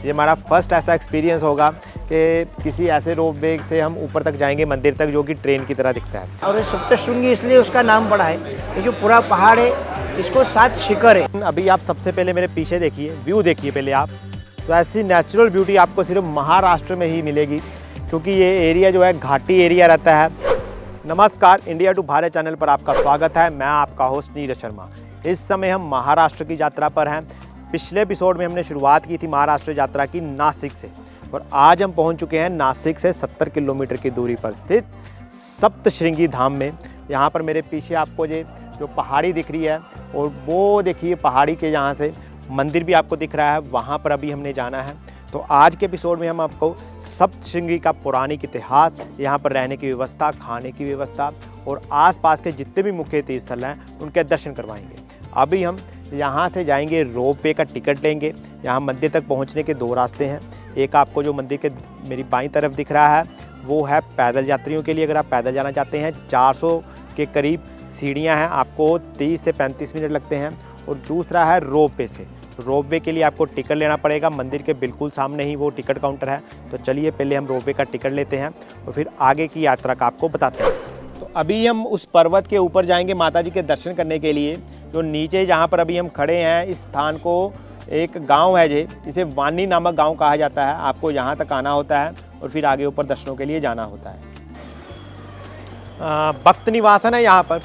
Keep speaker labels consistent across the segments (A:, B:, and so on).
A: ये हमारा फर्स्ट ऐसा एक्सपीरियंस होगा कि किसी ऐसे रोपवे से हम ऊपर तक जाएंगे मंदिर तक, जो कि ट्रेन की तरह दिखता है।
B: और ये सप्तशृंगी इसलिए उसका नाम पड़ा है, ये जो पूरा पहाड़ है इसको 7 शिखर है।
A: अभी आप सबसे पहले मेरे पीछे देखिए, व्यू देखिए पहले आप। तो ऐसी नेचुरल ब्यूटी आपको सिर्फ महाराष्ट्र में ही मिलेगी, क्योंकि ये एरिया जो है घाटी एरिया रहता है। नमस्कार, इंडिया टू भारत चैनल पर आपका स्वागत है। मैं आपका होस्ट नीरज शर्मा। इस समय हम महाराष्ट्र की यात्रा पर हैं। पिछले एपिसोड में हमने शुरुआत की थी महाराष्ट्र यात्रा की नासिक से, और आज हम पहुंच चुके हैं नासिक से 70 किलोमीटर की दूरी पर स्थित सप्तशृंगी धाम में। यहाँ पर मेरे पीछे आपको जो पहाड़ी दिख रही है, और वो देखिए पहाड़ी के यहाँ से मंदिर भी आपको दिख रहा है, वहाँ पर अभी हमने जाना है। तो आज के एपिसोड में हम आपको सप्तशृंगी का पौराणिक इतिहास, यहाँ पर रहने की व्यवस्था, खाने की व्यवस्था और आसपास के जितने भी मुख्य तीर्थ स्थल हैं उनके दर्शन करवाएंगे। अभी हम यहाँ से जाएंगे, रोपवे का टिकट लेंगे। यहाँ मंदिर तक पहुँचने के 2 रास्ते हैं। एक आपको जो मंदिर के मेरी बाईं तरफ दिख रहा है वो है पैदल यात्रियों के लिए, अगर आप पैदल जाना चाहते हैं। 400 के करीब सीढ़ियाँ हैं, आपको 30 से 35 मिनट लगते हैं। और दूसरा है रोपवे से। रोपवे के लिए आपको टिकट लेना पड़ेगा, मंदिर के बिल्कुल सामने ही वो टिकट काउंटर है। तो चलिए पहले हम रोपवे का टिकट लेते हैं और फिर आगे की यात्रा का आपको बताते हैं। तो अभी हम उस पर्वत के ऊपर जाएंगे माता जी के दर्शन करने के लिए। जो नीचे जहाँ पर अभी हम खड़े हैं, इस स्थान को एक गांव है जिसे वानी नामक गांव कहा जाता है। आपको यहाँ तक आना होता है और फिर आगे ऊपर दर्शनों के लिए जाना होता है। भक्त निवासन है यहाँ पर।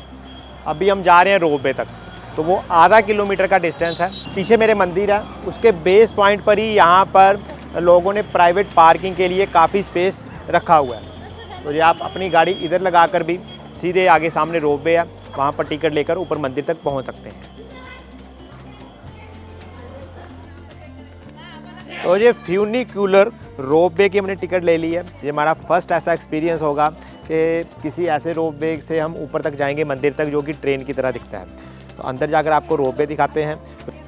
A: अभी हम जा रहे हैं रोपवे तक, तो वो आधा किलोमीटर का डिस्टेंस है। पीछे मेरे मंदिर है, उसके बेस पॉइंट पर ही यहाँ पर लोगों ने प्राइवेट पार्किंग के लिए काफ़ी स्पेस रखा हुआ है। तो ये आप अपनी गाड़ी इधर लगा कर भी सीधे आगे सामने रोपवे है, वहाँ पर टिकट लेकर ऊपर मंदिर तक पहुँच सकते हैं। तो ये फ्यूनिक्यूलर रोपवे की हमने टिकट ले ली है। ये हमारा फर्स्ट ऐसा एक्सपीरियंस होगा कि किसी ऐसे रोपवे से हम ऊपर तक जाएंगे मंदिर तक, जो कि ट्रेन की तरह दिखता है। तो अंदर जाकर आपको रोपवे दिखाते हैं।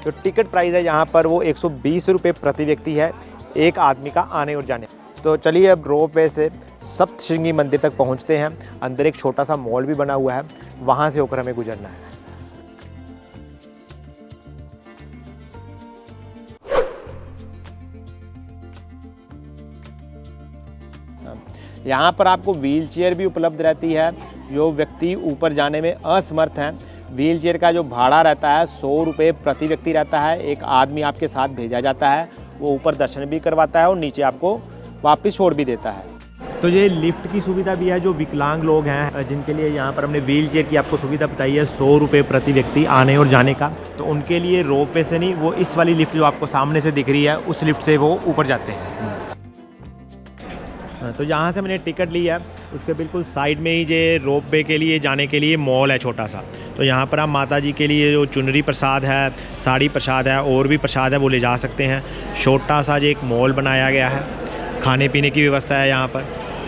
A: जो टिकट प्राइस है यहाँ पर वो 120 रुपये प्रति व्यक्ति है, एक आदमी का आने और जाने। तो चलिए अब रोपवे से सप्तशृंगी मंदिर तक पहुँचते हैं। अंदर एक छोटा सा मॉल भी बना हुआ है, वहाँ से होकर हमें गुजरना है। यहाँ पर आपको व्हील चेयर भी उपलब्ध रहती है। जो व्यक्ति ऊपर जाने में असमर्थ हैं, व्हील चेयर का जो भाड़ा रहता है 100 रुपये प्रति व्यक्ति रहता है। एक आदमी आपके साथ भेजा जाता है, वो ऊपर दर्शन भी करवाता है और नीचे आपको वापस छोड़ भी देता है। तो ये लिफ्ट की सुविधा भी है। जो विकलांग लोग हैं जिनके लिए यहाँ पर हमने व्हील चेयर की आपको सुविधा बताई है, 100 रुपये प्रति व्यक्ति आने और जाने का। तो उनके लिए रोपवे से नहीं, वो इस वाली लिफ्ट जो आपको सामने से दिख रही है, उस लिफ्ट से वो ऊपर जाते हैं। तो यहाँ से मैंने टिकट लिया है, उसके बिल्कुल साइड में ही ये रोपवे के लिए जाने के लिए मॉल है छोटा सा। तो यहाँ पर आप माता जी के लिए जो चुनरी प्रसाद है, साड़ी प्रसाद है और भी प्रसाद है वो ले जा सकते हैं। छोटा सा जो एक मॉल बनाया गया है, खाने पीने की व्यवस्था है यहाँ पर।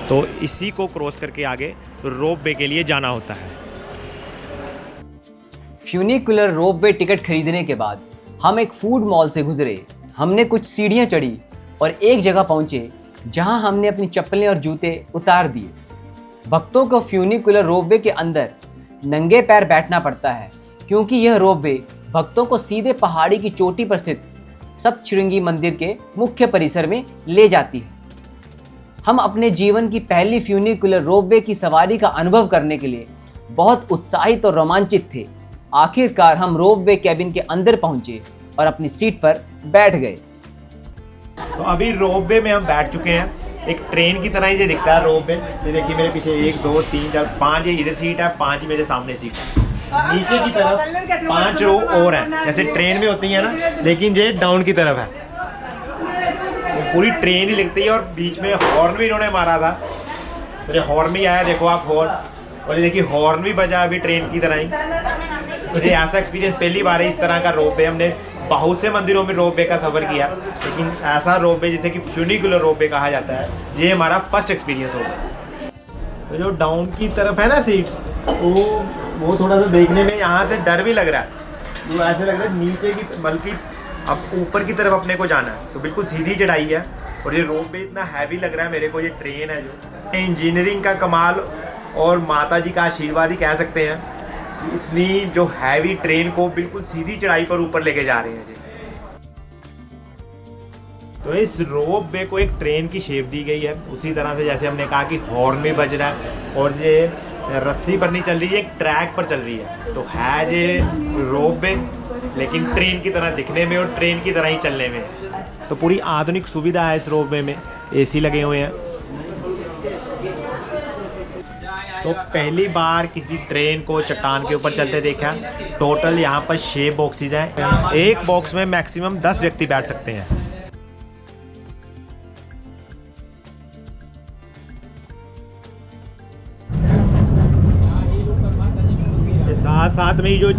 A: तो इसी को क्रॉस करके आगे रोपवे के लिए जाना होता है।
C: फ्यूनिकुलर रोपवे टिकट खरीदने के बाद हम एक फूड मॉल से गुजरे। हमने कुछ सीढ़ियाँ चढ़ी और एक जगह पहुँचे जहां हमने अपनी चप्पलें और जूते उतार दिए। भक्तों को फ्यूनिकुलर रोपवे के अंदर नंगे पैर बैठना पड़ता है, क्योंकि यह रोपवे भक्तों को सीधे पहाड़ी की चोटी पर स्थित सप्तशृंगी मंदिर के मुख्य परिसर में ले जाती है। हम अपने जीवन की पहली फ्यूनिकुलर रोपवे की सवारी का अनुभव करने के लिए बहुत उत्साहित और रोमांचित थे। आखिरकार हम रोपवे कैबिन के अंदर पहुंचे और अपनी सीट पर बैठ गए।
A: तो अभी रोपवे में हम बैठ चुके हैं। एक ट्रेन की तरह ही ये दिखता है रोपवे। ये देखिए मेरे पीछे 1 2 3 4 5 ये इधर सीट है, 5 ही मेरे सामने सीट है। नीचे की तरफ 5 रो और हैं, जैसे ट्रेन में होती है ना, लेकिन ये डाउन की तरफ है। तो पूरी ट्रेन ही लगती है और बीच में हॉर्न भी इन्होंने मारा था। तो ये हॉर्न भी आया, देखो आप हॉर्न, और ये देखिए हॉर्न भी बजा अभी ट्रेन की तरह ही। तो ये ऐसा एक्सपीरियंस पहली बार है इस तरह का रोपवे। हमने बहुत से मंदिरों में रोपवे का सफ़र किया, लेकिन ऐसा रोपवे जिसे कि फ्यूनिकुलर रोपवे कहा जाता है, ये हमारा फर्स्ट एक्सपीरियंस होगा। तो जो डाउन की तरफ है ना सीट्स, वो थोड़ा सा देखने में यहाँ से डर भी लग रहा है। वो ऐसे लग रहा है नीचे की, बल्कि अब ऊपर की तरफ अपने को जाना है। तो बिल्कुल सीधी चढ़ाई है और ये रोपवे इतना हैवी लग रहा है मेरे को। ये ट्रेन है जो इंजीनियरिंग का कमाल और माता जी का आशीर्वाद ही कह सकते हैं। इतनी जो हैवी ट्रेन को बिल्कुल सीधी चढ़ाई पर ऊपर लेके जा रहे हैं जी। तो इस रोप वे को एक ट्रेन की शेप दी गई है, उसी तरह से जैसे हमने कहा कि हॉर्न में बज रहा है और ये रस्सी पर नहीं चल रही है, एक ट्रैक पर चल रही है। तो है ये रोप वे लेकिन ट्रेन की तरह दिखने में और ट्रेन की तरह ही चलने में। तो पूरी आधुनिक सुविधा है इस रोप वे में, एसी लगे हुए हैं। तो पहली बार किसी ट्रेन को चट्टान के ऊपर चलते देखा। टोटल यहाँ पर 6 बॉक्सेज हैं, एक बॉक्स में मैक्सिमम 10 व्यक्ति बैठ सकते हैं। साथ साथ में ही जो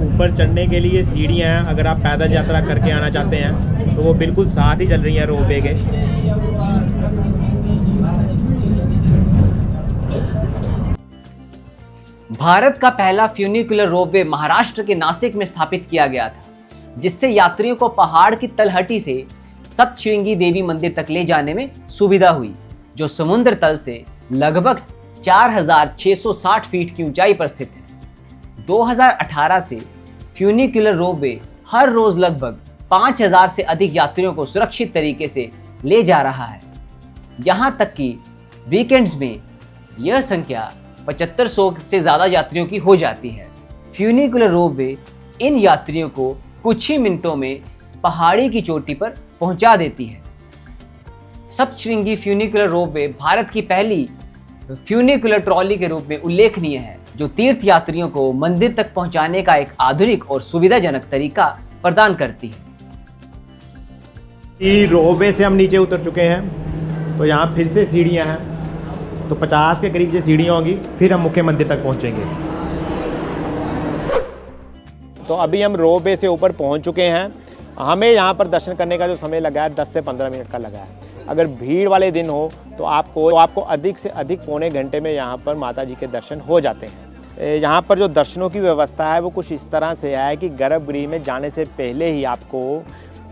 A: ऊपर चढ़ने के लिए सीढ़ियाँ हैं, अगर आप पैदल यात्रा करके आना चाहते हैं तो वो बिल्कुल साथ ही चल रही हैं रोप वे के।
C: भारत का पहला फ्यूनिकुलर रोपवे महाराष्ट्र के नासिक में स्थापित किया गया था, जिससे यात्रियों को पहाड़ की तलहटी से सप्तशृंगी देवी मंदिर तक ले जाने में सुविधा हुई, जो समुद्र तल से लगभग 4,660 फीट की ऊंचाई पर स्थित है। 2018 से फ्यूनिकुलर रोपवे हर रोज लगभग 5,000 से अधिक यात्रियों को सुरक्षित तरीके से ले जा रहा है। यहाँ तक कि वीकेंड्स में यह संख्या 7500 से ज़्यादा यात्रियों की हो जाती है। फ्यूनिकुलर रोपवे इन यात्रियों को कुछ ही मिनटों में पहाड़ी की चोटी पर पहुंचा देती है। सप्तशृंगी फ्यूनिकुलर रोपवे भारत की पहली फ्यूनिकुलर ट्रॉली के रूप में उल्लेखनीय है, जो तीर्थ यात्रियों को मंदिर तक पहुंचाने का एक आधुनिक और सुविधाजनक तरीका प्रदान करती है।
A: रोपवे से हम नीचे उतर चुके हैं, तो यहाँ फिर से सीढ़ियाँ हैं, तो 50 के करीब ये सीढ़ियाँ होंगी, फिर हम मुख्य मंदिर तक पहुँचेंगे। तो अभी हम रोपवे से ऊपर पहुँच चुके हैं। हमें यहाँ पर दर्शन करने का जो समय लगा है 10 से 15 मिनट का लगा है। अगर भीड़ वाले दिन हो तो आपको अधिक से अधिक पौने घंटे में यहाँ पर माता जी के दर्शन हो जाते हैं। यहाँ पर जो दर्शनों की व्यवस्था है वो कुछ इस तरह से है कि गर्भगृह में जाने से पहले ही आपको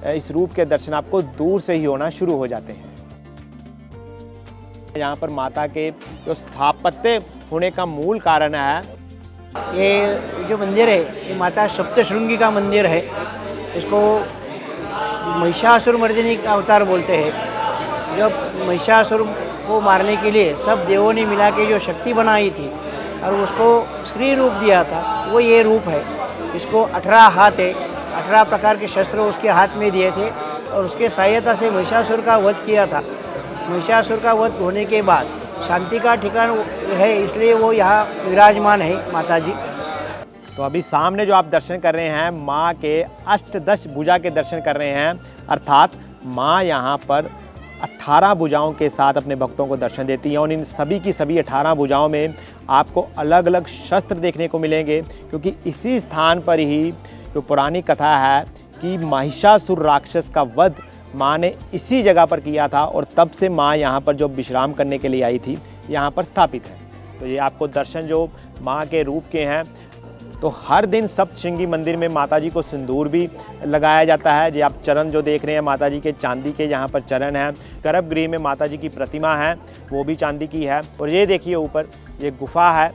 A: इस रूप के दर्शन आपको दूर से ही होना शुरू हो जाते हैं। यहाँ पर माता के जो स्थापत्य होने का मूल कारण है,
B: ये जो मंदिर है ये माता सप्तशृंगी का मंदिर है। इसको महिषासुर मर्दिनी का अवतार बोलते हैं। जब महिषासुर को मारने के लिए सब देवों ने मिला के जो शक्ति बनाई थी और उसको श्री रूप दिया था, वो ये रूप है। इसको 18 हाथ है, 18 प्रकार के शस्त्र उसके हाथ में दिए थे और उसके सहायता से महिषासुर का वध किया था। महिषासुर का वध होने के बाद शांति का ठिकाना है, इसलिए वो यहाँ विराजमान है माता जी।
A: तो अभी सामने जो आप दर्शन कर रहे हैं, माँ के अष्टदश भुजा के दर्शन कर रहे हैं, अर्थात माँ यहाँ पर 18 भुजाओं के साथ अपने भक्तों को दर्शन देती हैं। और इन सभी की सभी 18 भुजाओं में आपको अलग अलग शस्त्र देखने को मिलेंगे, क्योंकि इसी स्थान पर ही जो पुरानी कथा है कि महिषासुर राक्षस का वध माँ ने इसी जगह पर किया था और तब से माँ यहाँ पर जो विश्राम करने के लिए आई थी यहाँ पर स्थापित है। तो ये आपको दर्शन जो माँ के रूप के हैं। तो हर दिन सप्तशृंगी मंदिर में माता जी को सिंदूर भी लगाया जाता है। जो आप चरण जो देख रहे हैं माता जी के चांदी के यहाँ पर चरण हैं। गर्भगृह में माता जी की प्रतिमा है, वो भी चांदी की है। और ये देखिए ऊपर ये गुफा है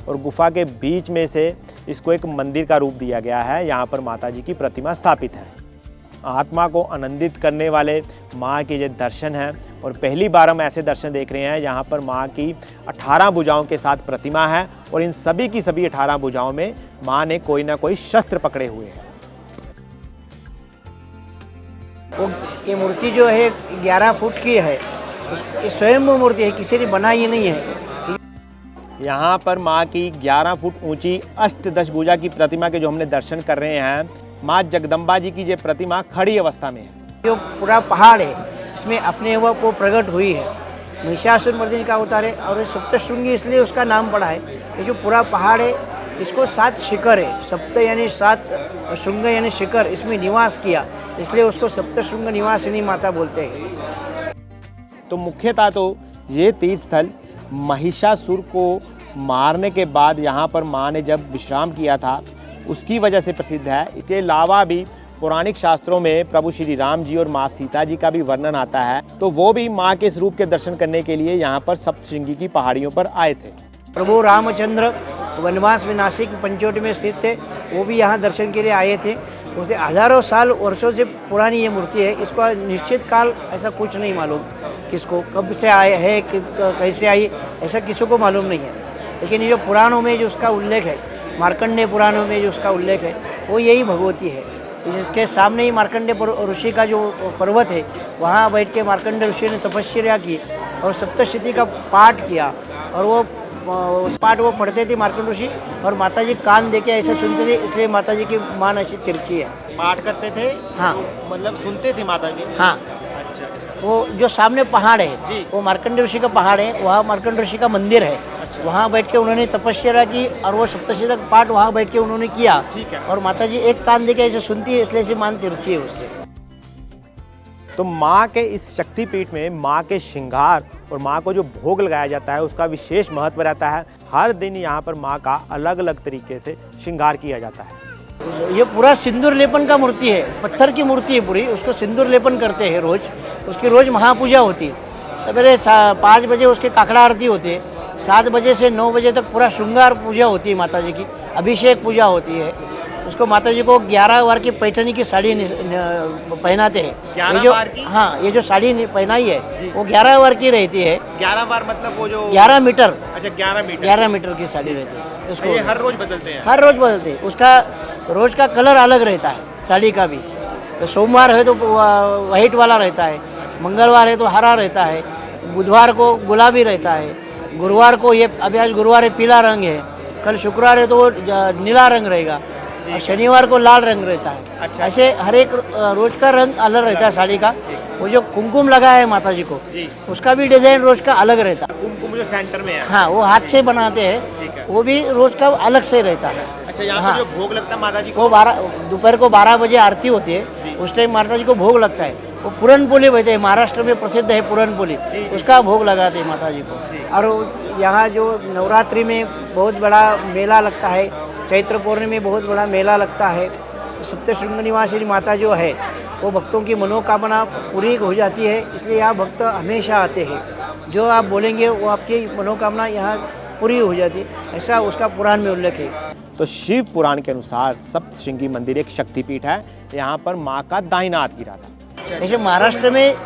A: और गुफा के बीच में से इसको एक मंदिर का रूप दिया गया है। यहाँ पर माता जी की प्रतिमा स्थापित है। आत्मा को आनंदित करने वाले माँ के ये दर्शन हैं और पहली बार हम ऐसे दर्शन देख रहे हैं यहाँ पर माँ की 18 भुजाओं के साथ प्रतिमा है और इन सभी की सभी 18 भुजाओं में माँ ने कोई ना कोई शस्त्र पकड़े हुए हैं।
B: वो ये मूर्ति जो है 11 फुट की है, ये स्वयं मूर्ति है, किसी ने बनाई नहीं है।
A: यहाँ पर माँ की 11 फुट ऊंची अष्टदश भुजा की प्रतिमा के जो हमने दर्शन कर रहे हैं, माँ जगदम्बा जी की ये प्रतिमा खड़ी अवस्था में है।
B: जो पूरा पहाड़ है इसमें अपने हुआ को प्रकट हुई है, महिषासुर मर्दिनी का अवतार है और सप्तशृंगी इसलिए उसका नाम पड़ा है। ये जो पूरा पहाड़ है इसको 7 शिखर है, सप्त यानी 7, श्रृंग यानी शिखर, इसमें निवास किया, इसलिए उसको सप्तशृंग निवासिनी माता बोलते हैं।
A: तो मुख्यतः तो ये तीर्थ स्थल महिषासुर को मारने के बाद यहाँ पर माँ ने जब विश्राम किया था उसकी वजह से प्रसिद्ध है। इसके अलावा भी पौराणिक शास्त्रों में प्रभु श्री राम जी और माँ सीता जी का भी वर्णन आता है, तो वो भी माँ के इस रूप के दर्शन करने के लिए यहाँ पर सप्तशृंगी की पहाड़ियों पर आए थे।
B: प्रभु रामचंद्र वनवास में नासिक पंचवटी में स्थित थे, वो भी यहाँ दर्शन के लिए आए थे। उसे हज़ारों साल वर्षों से पुरानी ये मूर्ति है। इसका निश्चित काल ऐसा कुछ नहीं मालूम, किसको कब से आए है, कैसे आई, ऐसा किसी को मालूम नहीं है। लेकिन ये जो पुराणों में जो उसका उल्लेख है, मार्कंडेय पुराणों में जो उसका उल्लेख है, वो यही भगवती है। इसके सामने ही मार्कंडेय ऋषि का जो पर्वत है, वहाँ बैठ के मार्कंडेय ऋषि ने तपस्या की और सप्तशती का पाठ किया। और वो उस पाठ वो पढ़ते थे मार्कंडेय ऋषि, और माता जी कान देके ऐसे सुनते थे, इसलिए माता जी की मान ऐसी तिरछी है।
A: पाठ करते थे,
B: हाँ,
A: मतलब सुनते थे माता जी।
B: हाँ।
A: अच्छा।
B: वो जो सामने पहाड़
A: जी।
B: है, वो मार्कंडेय ऋषि का पहाड़ है, वहाँ मार्कंडेय ऋषि का मंदिर है।
A: अच्छा।
B: वहाँ बैठ के उन्होंने तपस्या की और वो सप्तशती का पाठ वहाँ बैठ के उन्होंने किया।
A: ठीक है।
B: और माता जी एक कान देके ऐसे सुनती है, इसलिए ऐसी मान तिरछी है उससे।
A: तो माँ के इस शक्तिपीठ में माँ के श्रृंगार और माँ को जो भोग लगाया जाता है उसका विशेष महत्व रहता है। हर दिन यहाँ पर माँ का अलग अलग तरीके से श्रृंगार किया जाता है।
B: ये पूरा सिंदूर लेपन का मूर्ति है, पत्थर की मूर्ति है पूरी। उसको सिंदूर लेपन करते हैं रोज, उसकी रोज महापूजा होती है। सवेरे 5 बजे उसकी काकड़ा आरती होती है, 7 बजे से 9 बजे तक पूरा श्रृंगार पूजा होती है माता जी की, अभिषेक पूजा होती है। उसको माता जी को 11 वार की पैठनी की साड़ी पहनाते हैं।
A: 11 वार की?
B: हाँ, ये जो साड़ी पहनाई है वो 11 वार की रहती है।
A: 11 बार मतलब वो जो
B: 11 मीटर।
A: अच्छा, 11 मीटर।
B: 11 मीटर की साड़ी रहती है। उसको
A: ये हर रोज बदलते हैं?
B: हर रोज बदलते हैं। उसका रोज का कलर अलग रहता है, साड़ी का भी। तो सोमवार है तो वाइट वाला रहता है, मंगलवार है तो हरा रहता है, बुधवार को गुलाबी रहता है, गुरुवार को ये अभी आज गुरुवार है पीला रंग है, कल शुक्रवार है तो वो नीला रंग रहेगा, और शनिवार को लाल रंग रहता है।
A: अच्छा।
B: ऐसे हर एक रोज का रंग अलग रहता है साड़ी का। वो जो कुमकुम लगा है माता जी को, उसका भी डिजाइन रोज का अलग रहता है।
A: कुमकुम जो सेंटर में है,
B: हाँ, वो हाथ से बनाते
A: ठीक है।
B: हैं, वो भी रोज का अलग से रहता है।
A: अच्छा, यहाँ
B: हाँ।
A: पर जो भोग लगता है माता जी को,
B: वो दोपहर को 12 बजे आरती होती है, उस टाइम माता जी को भोग लगता है। वो पूरनपोली बोलते हैं, महाराष्ट्र में प्रसिद्ध है पूरनपोली, उसका भोग लगाते हैं माता जी को। और यहाँ जो नवरात्रि में बहुत बड़ा मेला लगता है, चैत्र पौर्णिमा में बहुत बड़ा मेला लगता है। सप्तशृंग निवासिनी माता जो है वो भक्तों की मनोकामना पूरी हो जाती है, इसलिए यहाँ भक्त हमेशा आते हैं। जो आप बोलेंगे वो आपकी मनोकामना यहाँ पूरी हो जाती है, ऐसा उसका पुराण में उल्लेख है।
A: तो शिव पुराण के अनुसार सप्तशृंगी मंदिर एक शक्तिपीठ है। यहाँ पर माँ का दाहिना हाथ गिरा था।
B: जैसे महाराष्ट्र में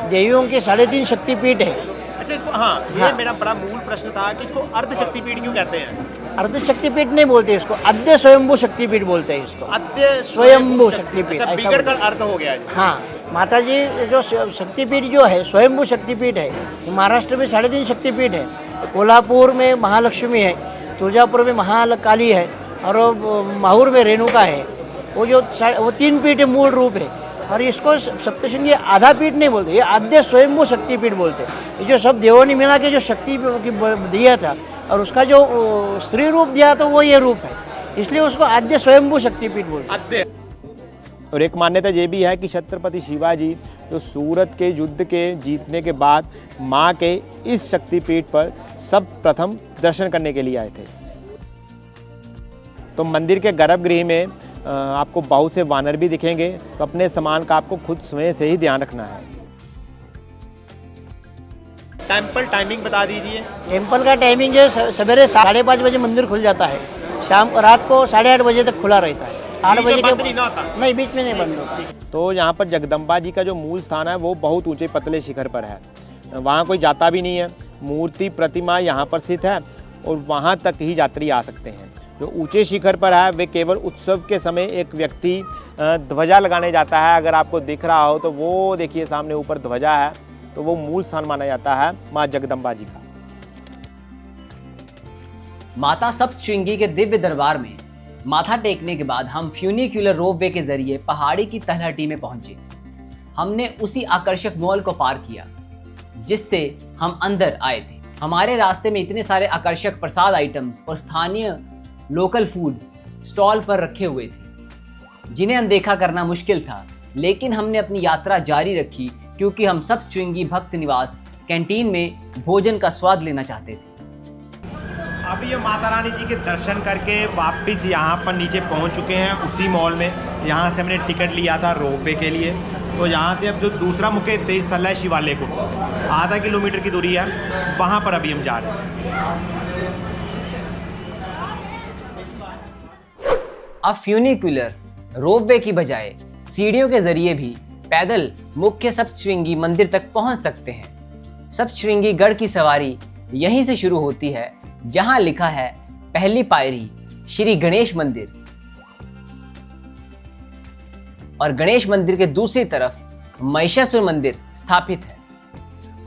B: देवियों के 3.5 शक्तिपीठ है।
A: अच्छा, इसको हाँ, ये मेरा बड़ा मूल प्रश्न था कि इसको अर्ध शक्तिपीठ क्यों कहते हैं?
B: अर्ध शक्तिपीठ नहीं बोलते इसको, अद्य स्वयंभू शक्तिपीठ बोलते हैं इसको।
A: अद्य
B: स्वयंभू शक्तिपीठ।
A: अच्छा,
B: ऐसा
A: बिगड़ कर
B: बोलते हैं।
A: अर्थ हो गया है।
B: हाँ, माता जी जो शक्तिपीठ जो है स्वयंभू शक्तिपीठ है। महाराष्ट्र में 3.5 शक्तिपीठ है। कोल्हापुर में महालक्ष्मी है, तुळजापुर में महाकाली है, और माहूर में रेणुका है। वो 3 पीठ मूल रूप है। और इसको सप्तशृंगी आधा पीठ नहीं बोलते, ये आद्य स्वयंभू शक्तिपीठ बोलते हैं। ये जो सब देवों ने मिला के जो शक्ति दिया था और उसका जो स्त्री रूप दिया तो वो ये रूप है, इसलिए उसको आद्य स्वयंभू शक्तिपीठ बोलते हैं।
A: आद्य। और एक मान्यता ये भी है कि छत्रपति शिवाजी जो सूरत के युद्ध के जीतने के बाद माँ के इस शक्तिपीठ पर सब प्रथम दर्शन करने के लिए आए थे। तो मंदिर के गर्भगृह में आपको बहुत से वानर भी दिखेंगे, तो अपने सामान का आपको खुद स्वयं से ही ध्यान रखना है। टेंपल टाइमिंग बता दीजिए।
B: टेम्पल का टाइमिंग जो है सवेरे 5:30 बजे मंदिर खुल जाता है, रात को 8:30 बजे तक खुला रहता है। 8 बजे के नहीं, बीच में नहीं बंद होता।
A: तो यहाँ पर जगदम्बा जी का जो मूल स्थान है वो बहुत ऊंचे पतले शिखर पर है, वहाँ कोई जाता भी नहीं है। मूर्ति प्रतिमा यहाँ पर स्थित है और वहाँ तक ही यात्री आ सकते हैं। जो ऊंचे शिखर पर है वे केवल उत्सव के समय एक व्यक्ति ध्वजा लगाने जाता है। अगर आपको दिख रहा हो तो वो देखिए सामने ऊपर ध्वजा है, तो वो मूल स्थान माना जाता है माँ जगदम्बा जी का।
C: माता सप्तशृंगी के दिव्य दरबार में माथा टेकने के बाद हम फ्यूनिक्यूलर रोपवे के जरिए पहाड़ी की तलहटी में पहुंचे। हमने उसी आकर्षक मॉल को पार किया जिससे हम अंदर आए थे। हमारे रास्ते में इतने सारे आकर्षक प्रसाद आइटम्स और स्थानीय लोकल फूड स्टॉल पर रखे हुए थे जिन्हें अनदेखा करना मुश्किल था, लेकिन हमने अपनी यात्रा जारी रखी क्योंकि हम सप्तशृंगी भक्त निवास कैंटीन में भोजन का स्वाद लेना चाहते थे।
A: अभी ये माता रानी जी के दर्शन करके वापस यहाँ पर नीचे पहुँच चुके हैं उसी मॉल में। यहाँ से हमने टिकट लिया था रोपवे के लिए। तो यहाँ से अब जो दूसरा मुख्य तीर्थ स्थल है शिवालय को, आधा किलोमीटर की दूरी है, वहाँ पर अभी हम जा रहे हैं।
C: A funicular रोपवे की बजाय सीढ़ियों के जरिए भी पैदल मुख्य सप्तशृंगी मंदिर तक पहुंच सकते हैं। सप्तशृंगी गढ़ की सवारी यहीं से शुरू होती है, जहां लिखा है पहली पायरी श्री गणेश मंदिर, और गणेश मंदिर के दूसरी तरफ महिषासुर मंदिर स्थापित है।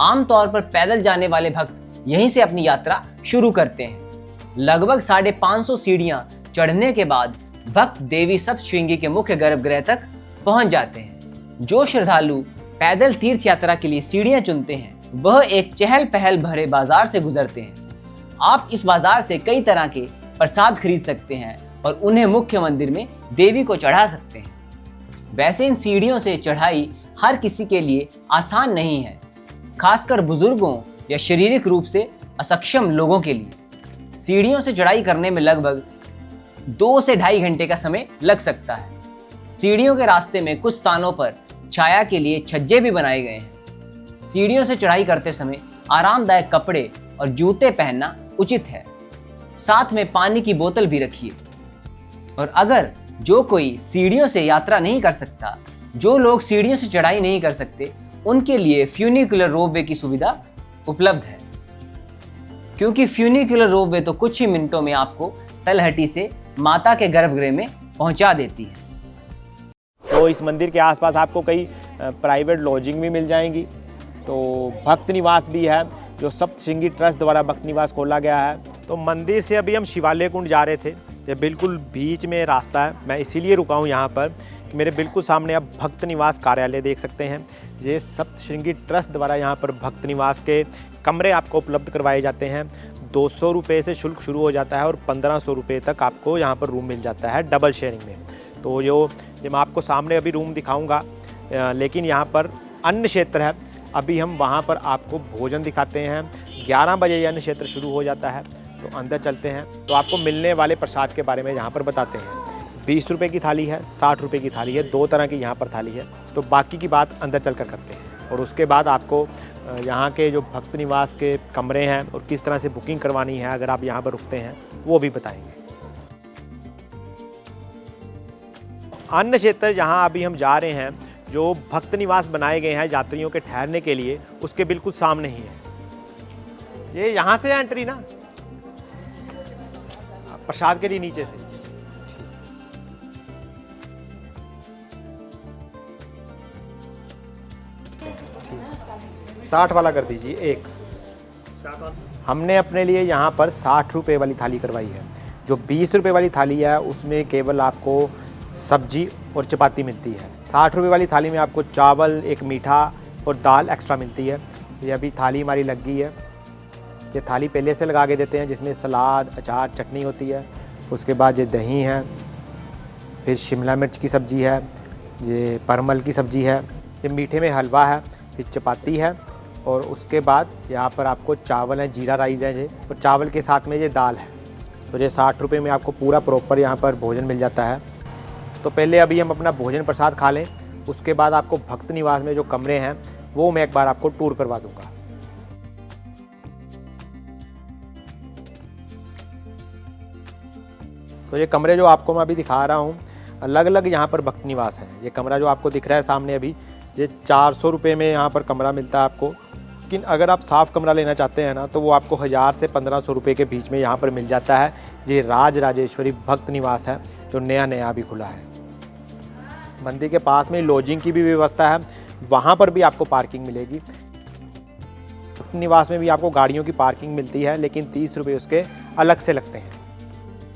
C: आमतौर पर पैदल जाने वाले भक्त यहीं से अपनी यात्रा शुरू करते हैं। लगभग 550 सीढ़ियां चढ़ने के बाद भक्त देवी सप्तशृंगी के मुख्य गर्भगृह तक पहुंच जाते हैं। जो श्रद्धालु पैदल तीर्थ यात्रा के लिए सीढ़ियां चुनते हैं, वह एक चहल पहल भरे बाजार से गुजरते हैं। आप इस बाजार से कई तरह के प्रसाद खरीद सकते हैं और उन्हें मुख्य मंदिर में देवी को चढ़ा सकते हैं। वैसे इन सीढ़ियों से चढ़ाई हर किसी के लिए आसान नहीं है, खासकर बुजुर्गों या शारीरिक रूप से असक्षम लोगों के लिए। सीढ़ियों से चढ़ाई करने में लगभग 2 से ढाई घंटे का समय लग सकता है। सीढ़ियों के रास्ते में कुछ स्थानों पर छाया के लिए छज्जे भी बनाए गए हैं। सीढ़ियों से चढ़ाई करते समय आरामदायक कपड़े और जूते पहनना उचित है। साथ में पानी की बोतल भी रखिए। और अगर जो कोई सीढ़ियों से यात्रा नहीं कर सकता, जो लोग सीढ़ियों से चढ़ाई नहीं कर सकते, उनके लिए फ्यूनिकुलर रोपवे की सुविधा उपलब्ध है, क्योंकि फ्यूनिकुलर रोपवे तो कुछ ही मिनटों में आपको तलहटी से माता के गर्भगृह में पहुंचा देती है।
A: तो इस मंदिर के आसपास आपको कई प्राइवेट लॉजिंग भी मिल जाएंगी। तो भक्त निवास भी है, जो सप्तशृंगी ट्रस्ट द्वारा भक्त निवास खोला गया है। तो मंदिर से अभी हम शिवालय कुंड जा रहे थे, ये बिल्कुल बीच में रास्ता है। मैं इसीलिए रुका हूँ यहाँ पर कि मेरे बिल्कुल सामने आप भक्त निवास कार्यालय देख सकते हैं। ये सप्तशृंगी ट्रस्ट द्वारा यहाँ पर भक्त निवास के कमरे आपको उपलब्ध करवाए जाते हैं। 200 रुपये से शुल्क शुरू हो जाता है और 1500 रुपये तक आपको यहाँ पर रूम मिल जाता है डबल शेयरिंग में। तो जो मैं आपको सामने अभी रूम दिखाऊंगा, लेकिन यहाँ पर अन्य क्षेत्र है। अभी हम वहाँ पर आपको भोजन दिखाते हैं। 11 बजे ये अन्य क्षेत्र शुरू हो जाता है, तो अंदर चलते हैं। तो आपको मिलने वाले प्रसाद के बारे में यहाँ पर बताते हैं। 20 रुपये की थाली है, 60 रुपये की थाली है, 2 तरह की यहाँ पर थाली है। तो बाकी की बात अंदर चल कर करते हैं। और उसके बाद आपको यहाँ के जो भक्त निवास के कमरे हैं और किस तरह से बुकिंग करवानी है अगर आप यहाँ पर रुकते हैं, वो भी बताएंगे। अन्य क्षेत्र जहाँ अभी हम जा रहे हैं, जो भक्त निवास बनाए गए हैं यात्रियों के ठहरने के लिए, उसके बिल्कुल सामने ही है। ये यहाँ से एंट्री ना, प्रसाद के लिए नीचे से। 60 वाला कर दीजिए एक। हमने अपने लिए यहाँ पर 60 रुपये वाली थाली करवाई है। जो 20 रुपये वाली थाली है उसमें केवल आपको सब्जी और चपाती मिलती है। 60 रुपये वाली थाली में आपको चावल, एक मीठा और दाल एक्स्ट्रा मिलती है। ये अभी थाली हमारी लग गई है। ये थाली पहले से लगा के देते हैं, जिसमें सलाद, अचार, चटनी होती है। उसके बाद ये दही है, फिर शिमला मिर्च की सब्ज़ी है, ये परमल की सब्ज़ी है, ये मीठे में हलवा है, फिर चपाती है, और उसके बाद यहाँ पर आपको चावल है, जीरा राइस है ये, और चावल के साथ में ये दाल है। तो ये 60 रुपये में आपको पूरा प्रॉपर यहाँ पर भोजन मिल जाता है। तो पहले अभी हम अपना भोजन प्रसाद खा लें, उसके बाद आपको भक्त निवास में जो कमरे हैं वो मैं एक बार आपको टूर करवा दूँगा। तो ये कमरे जो आपको मैं अभी दिखा रहा हूँ, अलग अलग यहाँ पर भक्त निवास है। ये कमरा जो आपको दिख रहा है सामने अभी, ये 400 रुपये में यहाँ पर कमरा मिलता है आपको। लेकिन अगर आप साफ़ कमरा लेना चाहते हैं ना, तो वो आपको 1000 से 1500 रुपये के बीच में यहाँ पर मिल जाता है। ये राज राजेश्वरी भक्त निवास है, जो नया नया अभी खुला है। मंदिर के पास में लॉजिंग की भी व्यवस्था है, वहाँ पर भी आपको पार्किंग मिलेगी। भक्त निवास में भी आपको गाड़ियों की पार्किंग मिलती है, लेकिन 30 रुपये उसके अलग से लगते हैं।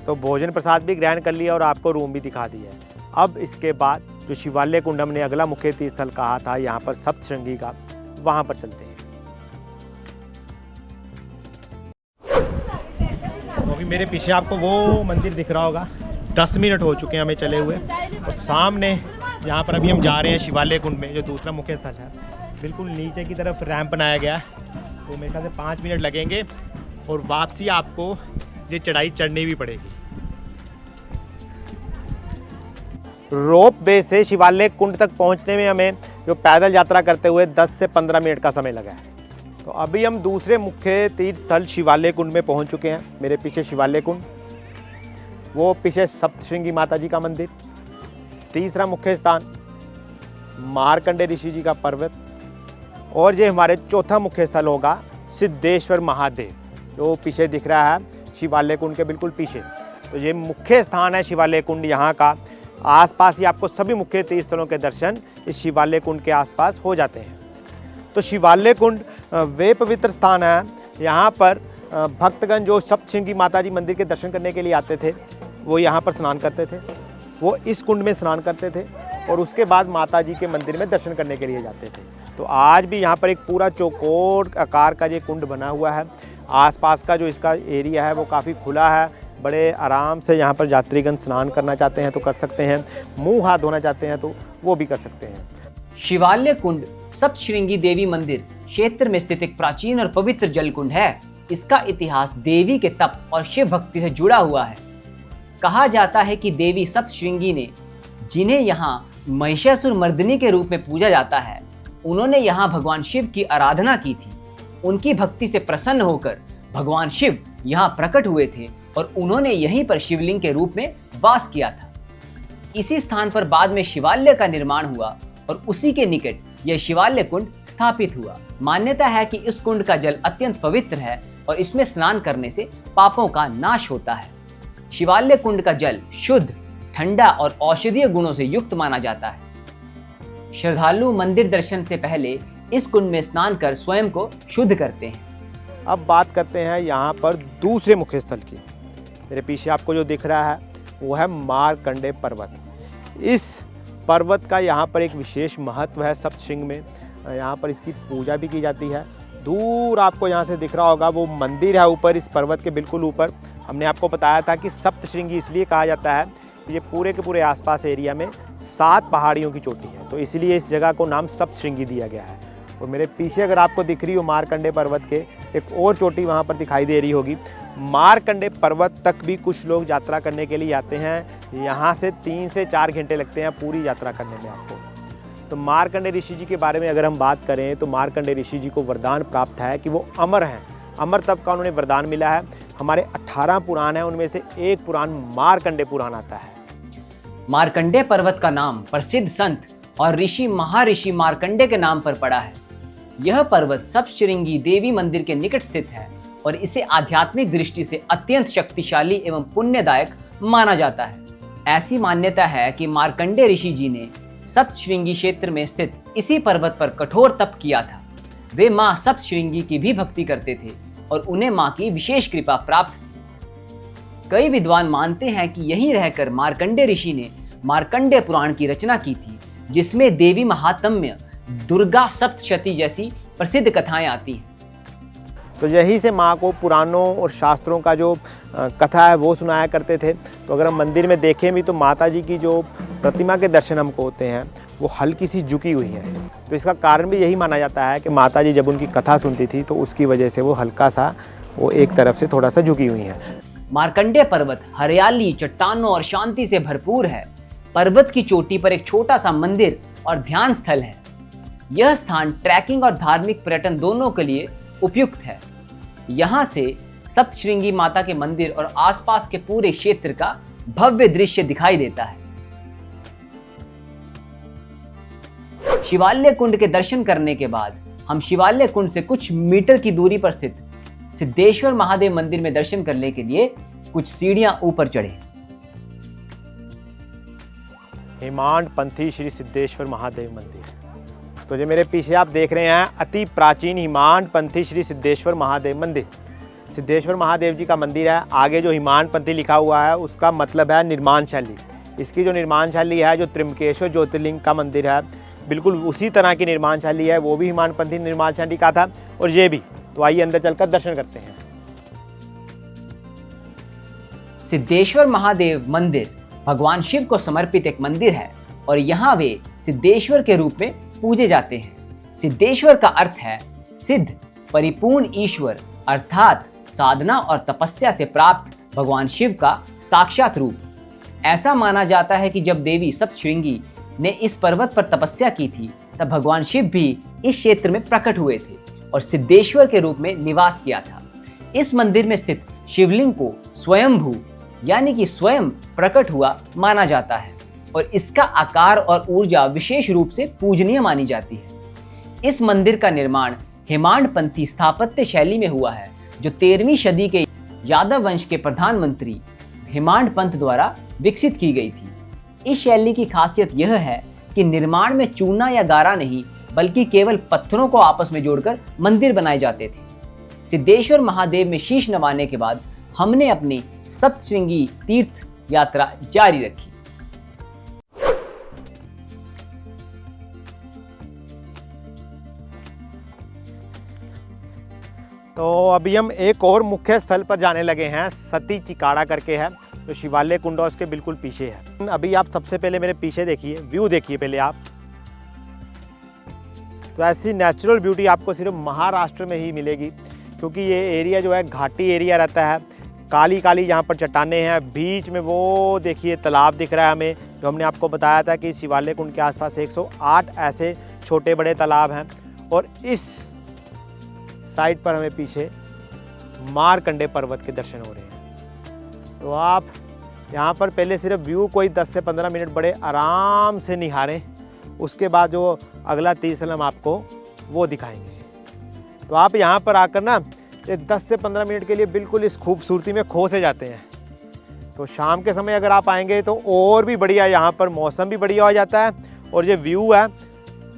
A: तो भोजन प्रसाद भी ग्रहण कर लिया और आपको रूम भी दिखा दिया है। अब इसके बाद जो शिवालय कुंड हमने अगला मुख्य तीर्थ स्थल कहा था यहाँ पर सप्तशृंगी का, वहाँ पर चलते हैं। तो अभी मेरे पीछे आपको वो मंदिर दिख रहा होगा। 10 मिनट हो चुके हैं हमें चले हुए, और सामने यहाँ पर अभी हम जा रहे हैं शिवालय कुंड में, जो दूसरा मुख्य स्थल है। बिल्कुल नीचे की तरफ रैंप बनाया गया है, तो मेरे ख्याल से 5 मिनट लगेंगे, और वापसी आपको ये चढ़ाई चढ़नी भी पड़ेगी। रोप वे से शिवालय कुंड तक पहुंचने में हमें जो पैदल यात्रा करते हुए 10 से 15 मिनट का समय लगा है। तो अभी हम दूसरे मुख्य तीर्थ स्थल शिवालय कुंड में पहुंच चुके हैं। मेरे पीछे शिवालय कुंड, वो पीछे सप्तशृंगी माता जी का मंदिर, तीसरा मुख्य स्थान मार्कंडे ऋषि जी का पर्वत, और ये हमारे चौथा मुख्य स्थल होगा सिद्धेश्वर महादेव, जो पीछे दिख रहा है शिवालय कुंड के बिल्कुल पीछे। तो ये मुख्य स्थान है शिवालय कुंड यहाँ का। आसपास ही आपको सभी मुख्य तीर्थ स्थलों के दर्शन इस शिवालय कुंड के आसपास हो जाते हैं। तो शिवालय कुंड वे पवित्र स्थान है, यहाँ पर भक्तगण जो सप्तशृंगी माता जी मंदिर के दर्शन करने के लिए आते थे वो यहाँ पर स्नान करते थे, वो इस कुंड में स्नान करते थे और उसके बाद माता जी के मंदिर में दर्शन करने के लिए जाते थे। तो आज भी यहाँ पर एक पूरा चौकोर आकार का ये कुंड बना हुआ है। आसपास का जो इसका एरिया है वो काफ़ी खुला है, बड़े आराम से यहाँ पर यात्रीगण स्नान करना चाहते हैं तो कर सकते हैं, मुंह हाथ धोना चाहते हैं तो वो भी कर सकते हैं।
C: शिवालय कुंड सप्तशृंगी देवी मंदिर क्षेत्र में स्थित एक प्राचीन और पवित्र जल कुंड है। इसका इतिहास देवी के तप और शिव भक्ति से जुड़ा हुआ है। कहा जाता है कि देवी सप्तशृंगी ने, जिन्हें यहाँ महिषासुर मर्दिनी के रूप में पूजा जाता है, उन्होंने यहाँ भगवान शिव की आराधना की थी। उनकी भक्ति से प्रसन्न होकर भगवान शिव यहाँ प्रकट हुए थे और उन्होंने यहीं पर शिवलिंग के रूप में वास किया था। इसी स्थान पर बाद में शिवालय का निर्माण हुआ और उसी के निकट यह शिवालय कुंड स्थापित हुआ। मान्यता है कि इस कुंड का जल अत्यंत पवित्र है और इसमें स्नान करने से पापों का नाश होता है। शिवालय कुंड का जल शुद्ध, ठंडा और औषधीय गुणों से युक्त माना जाता है। श्रद्धालु मंदिर दर्शन से पहले इस कुंड में स्नान कर स्वयं को शुद्ध करते हैं।
A: अब बात करते हैं यहाँ पर दूसरे मुख्य स्थल की। मेरे पीछे आपको जो दिख रहा है वो है मार्कंडे पर्वत। इस पर्वत का यहाँ पर एक विशेष महत्व है सप्तशृंग में। यहाँ पर इसकी पूजा भी की जाती है। दूर आपको यहाँ से दिख रहा होगा वो मंदिर है ऊपर, इस पर्वत के बिल्कुल ऊपर। हमने आपको बताया था कि सप्तशृंगी इसलिए कहा जाता है, ये पूरे के पूरे आसपास एरिया में 7 पहाड़ियों की चोटी है, तो इसलिए इस जगह को नाम सप्तशृंगी दिया गया है। और मेरे पीछे अगर आपको दिख रही हो मार्कंडे पर्वत के एक और चोटी वहाँ पर दिखाई दे रही होगी। मार्कंडे पर्वत तक भी कुछ लोग यात्रा करने के लिए आते हैं। यहाँ से 3 से 4 घंटे लगते हैं पूरी यात्रा करने में आपको। तो मार्कंडे ऋषि जी के बारे में अगर हम बात करें तो मार्कंडे ऋषि जी को वरदान प्राप्त है कि वो अमर हैं। अमर तप का उन्हें वरदान मिला है। हमारे 18 पुराण हैं, उनमें से एक पुराण मार्कंडे पुराण आता है।
C: मार्कंडे पर्वत का नाम प्रसिद्ध संत और ऋषि महर्षि मार्कंडे के नाम पर पड़ा है। यह पर्वत सप्तशृंगी देवी मंदिर के निकट स्थित है और इसे आध्यात्मिक दृष्टि से अत्यंत शक्तिशाली एवं पुण्यदायक माना जाता है। ऐसी मान्यता है कि मार्कंडे ऋषि जी ने सप्तशृंगी क्षेत्र में स्थित इसी पर्वत पर कठोर तप किया था। वे माँ सप्तशृंगी की भी भक्ति करते थे और उन्हें माँ की विशेष कृपा प्राप्त थी। कई विद्वान मानते हैं कि यहीं रहकर मार्कंडे ऋषि ने मार्कंडे पुराण की रचना की थी, जिसमें देवी महात्म्य, दुर्गा सप्तशती जैसी प्रसिद्ध कथाएं आती हैं।
A: तो यहीं से माँ को पुराणों और शास्त्रों का जो कथा है वो सुनाया करते थे। तो अगर हम मंदिर में देखें भी तो माता जी की जो प्रतिमा के दर्शन हमको होते हैं वो हल्की सी झुकी हुई है। तो इसका कारण भी यही माना जाता है कि माता जी जब उनकी कथा सुनती थी तो उसकी वजह से वो हल्का सा वो एक तरफ से थोड़ा सा झुकी हुई है।
C: मार्कंडे पर्वत हरियाली, चट्टानों और शांति से भरपूर है। पर्वत की चोटी पर एक छोटा सा मंदिर और ध्यान स्थल है। यह स्थान ट्रैकिंग और धार्मिक पर्यटन दोनों के लिए उपयुक्त है। यहाँ से सप्तशृंगी माता के मंदिर और आसपास के पूरे क्षेत्र का भव्य दृश्य दिखाई देता है। शिवालय कुंड के दर्शन करने के बाद हम शिवालय कुंड से कुछ मीटर की दूरी पर स्थित सिद्धेश्वर महादेव मंदिर में दर्शन करने के लिए कुछ सीढ़ियां ऊपर चढ़े।
A: हेमांड पंथी श्री सिद्धेश्वर महादेव मंदिर। तो जो मेरे पीछे आप देख रहे हैं अति प्राचीन हिमांड पंथी श्री सिद्धेश्वर महादेव मंदिर। सिद्धेश्वर महादेव जी का मंदिर है। आगे जो हिमांड पंथी लिखा हुआ है उसका मतलब है निर्माण शैली। इसकी जो निर्माण शैली है, जो त्र्यंबकेश्वर ज्योतिर्लिंग का मंदिर है, बिल्कुल उसी तरह की निर्माण शैली है। वो भी हिमांड पंथी निर्माण शैली का था और ये भी। तो आइए अंदर चलकर दर्शन करते हैं।
C: सिद्धेश्वर महादेव मंदिर भगवान शिव को समर्पित एक मंदिर है और यहाँ वे सिद्धेश्वर के रूप में पूजे जाते हैं। सिद्धेश्वर का अर्थ है सिद्ध, परिपूर्ण ईश्वर, अर्थात साधना और तपस्या से प्राप्त भगवान शिव का साक्षात रूप। ऐसा माना जाता है कि जब देवी सप्तशृंगी ने इस पर्वत पर तपस्या की थी तब भगवान शिव भी इस क्षेत्र में प्रकट हुए थे और सिद्धेश्वर के रूप में निवास किया था। इस मंदिर में स्थित शिवलिंग को स्वयंभू यानी कि स्वयं प्रकट हुआ माना जाता है। और इसका आकार और ऊर्जा विशेष रूप से पूजनीय मानी जाती है। इस मंदिर का निर्माण हेमाडपंथी स्थापत्य शैली में हुआ है, जो 13वीं सदी के यादव वंश के प्रधानमंत्री हेमाडपंत द्वारा विकसित की गई थी। इस शैली की खासियत यह है कि निर्माण में चूना या गारा नहीं, बल्कि केवल पत्थरों को आपस में जोड़कर मंदिर बनाए जाते थे। सिद्धेश्वर महादेव में शीश नवाने के बाद हमने अपनी सप्तशृंगी तीर्थ यात्रा जारी रखी।
A: तो अभी हम एक और मुख्य स्थल पर जाने लगे हैं, सती चिकाड़ा करके है, जो शिवालय कुंड है उसके बिल्कुल पीछे है। अभी आप सबसे पहले मेरे पीछे देखिए, व्यू देखिए पहले आप। तो ऐसी नेचुरल ब्यूटी आपको सिर्फ महाराष्ट्र में ही मिलेगी, क्योंकि ये एरिया जो है घाटी एरिया रहता है। काली काली यहाँ पर चट्टानें हैं, बीच में वो देखिए तालाब दिख रहा है हमें, जो हमने आपको बताया था कि शिवालय कुंड के आसपास 108 ऐसे छोटे बड़े तालाब हैं। और इस साइड पर हमें पीछे मारकंडे पर्वत के दर्शन हो रहे हैं। तो आप यहाँ पर पहले सिर्फ व्यू कोई 10 से 15 मिनट बड़े आराम से निहारें, उसके बाद जो अगला तीसरा हम आपको वो दिखाएंगे। तो आप यहाँ पर आकर ना 10 से 15 मिनट के लिए बिल्कुल इस खूबसूरती में खो से जाते हैं। तो शाम के समय अगर आप आएंगे तो और भी बढ़िया, यहाँ पर मौसम भी बढ़िया हो जाता है और ये व्यू है,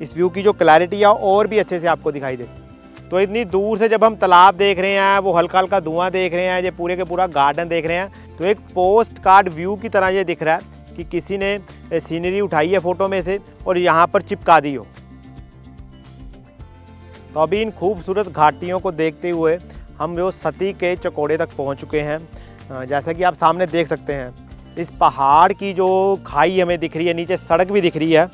A: इस व्यू की जो क्लैरिटी है और भी अच्छे से आपको दिखाई देती है। तो इतनी दूर से जब हम तालाब देख रहे हैं, वो हल्का हल्का धुआं देख रहे हैं, ये पूरे के पूरा गार्डन देख रहे हैं, तो एक पोस्ट कार्ड व्यू की तरह ये दिख रहा है कि किसी ने सीनरी उठाई है फ़ोटो में से और यहाँ पर चिपका दी हो। तो अभी इन खूबसूरत घाटियों को देखते हुए हम जो सती के चकोड़े तक पहुँच चुके हैं। जैसा कि आप सामने देख सकते हैं, इस पहाड़ की जो खाई हमें दिख रही है, नीचे सड़क भी दिख रही है,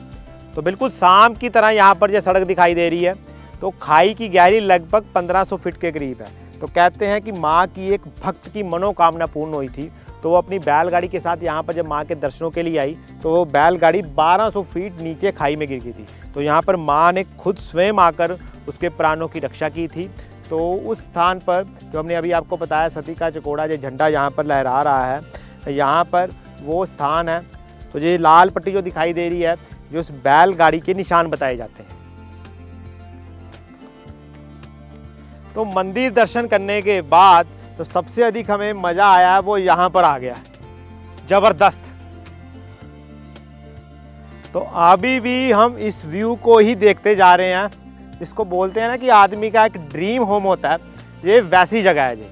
A: तो बिल्कुल शाम की तरह यहाँ पर जो सड़क दिखाई दे रही है। तो खाई की गहरी लगभग 1500 फीट के करीब है। तो कहते हैं कि माँ की एक भक्त की मनोकामना पूर्ण हुई थी, तो वो अपनी बैलगाड़ी के साथ यहाँ पर जब माँ के दर्शनों के लिए आई तो वो बैलगाड़ी 1200 फीट नीचे खाई में गिर गई थी। तो यहाँ पर माँ ने खुद स्वयं आकर उसके प्राणों की रक्षा की थी। तो उस स्थान पर जो हमने अभी आपको बताया, सती का चकोड़ा जो झंडा यहाँ पर लहरा रहा है, यहाँ पर वो स्थान है। तो ये लाल पट्टी जो दिखाई दे रही है, जो उस बैलगाड़ी के निशान बताए जाते हैं। तो मंदिर दर्शन करने के बाद तो सबसे अधिक हमें मजा आया वो यहाँ पर आ गया, जबरदस्त। तो अभी भी हम इस व्यू को ही देखते जा रहे हैं, जिसको बोलते हैं ना कि आदमी का एक ड्रीम होम होता है, ये वैसी जगह है जी।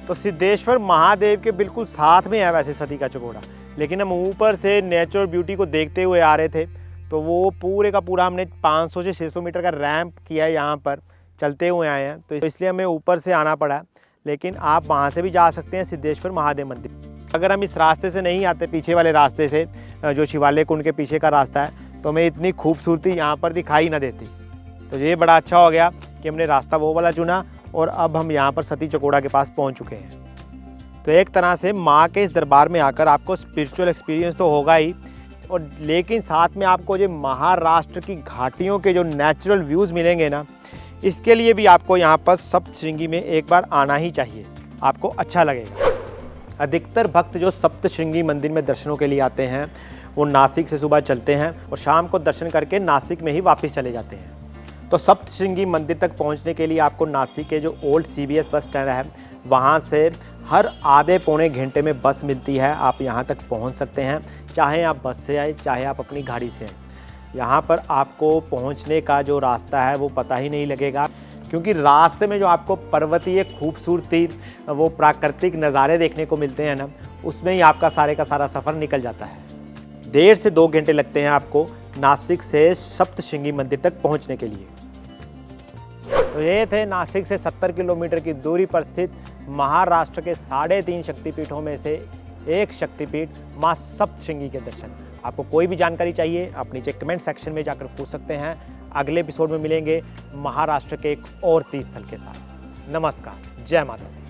A: तो सिद्धेश्वर महादेव के बिल्कुल साथ में है वैसे सती का चकोड़ा, लेकिन हम ऊपर से नेचुरल ब्यूटी को देखते हुए आ रहे थे। तो वो पूरे का पूरा हमने 500 से 600 मीटर का रैंप किया है, यहाँ पर चलते हुए आए हैं, तो इसलिए हमें ऊपर से आना पड़ा। लेकिन आप वहाँ से भी जा सकते हैं सिद्धेश्वर महादेव मंदिर। अगर हम इस रास्ते से नहीं आते, पीछे वाले रास्ते से, जो शिवालय कुंड के पीछे का रास्ता है, तो हमें इतनी खूबसूरती यहाँ पर दिखाई ना देती। तो ये बड़ा अच्छा हो गया कि हमने रास्ता वो वाला चुना और अब हम यहाँ पर सती चकोड़ा के पास पहुँच चुके हैं। तो एक तरह से माँ के इस दरबार में आकर आपको स्पिरिचुअल एक्सपीरियंस तो होगा ही, और लेकिन साथ में आपको जो महाराष्ट्र की घाटियों के जो नेचुरल व्यूज़ मिलेंगे ना, इसके लिए भी आपको यहाँ पर सप्तशृंगी में एक बार आना ही चाहिए, आपको अच्छा लगेगा। अधिकतर भक्त जो सप्तशृंगी मंदिर में दर्शनों के लिए आते हैं, वो नासिक से सुबह चलते हैं और शाम को दर्शन करके नासिक में ही वापस चले जाते हैं। तो सप्तशृंगी मंदिर तक पहुँचने के लिए आपको नासिक के जो ओल्ड CBS बस स्टैंड है, वहाँ से हर आधे पौने घंटे में बस मिलती है, आप यहाँ तक पहुँच सकते हैं, चाहे आप बस से आए चाहे आप अपनी गाड़ी से आए। यहाँ पर आपको पहुँचने का जो रास्ता है वो पता ही नहीं लगेगा, क्योंकि रास्ते में जो आपको पर्वतीय खूबसूरती, वो प्राकृतिक नज़ारे देखने को मिलते हैं ना, उसमें ही आपका सारे का सारा सफ़र निकल जाता है। 1.5 से 2 घंटे लगते हैं आपको नासिक से सप्तशृंगी मंदिर तक पहुँचने के लिए। तो ये थे नासिक से 70 किलोमीटर की दूरी पर स्थित महाराष्ट्र के 3.5 शक्तिपीठों में से एक शक्तिपीठ माँ सप्तशृंगी के दर्शन। आपको कोई भी जानकारी चाहिए आप नीचे कमेंट सेक्शन में जाकर पूछ सकते हैं। अगले एपिसोड में मिलेंगे महाराष्ट्र के एक और तीर्थस्थल के साथ। नमस्कार, जय माता दी।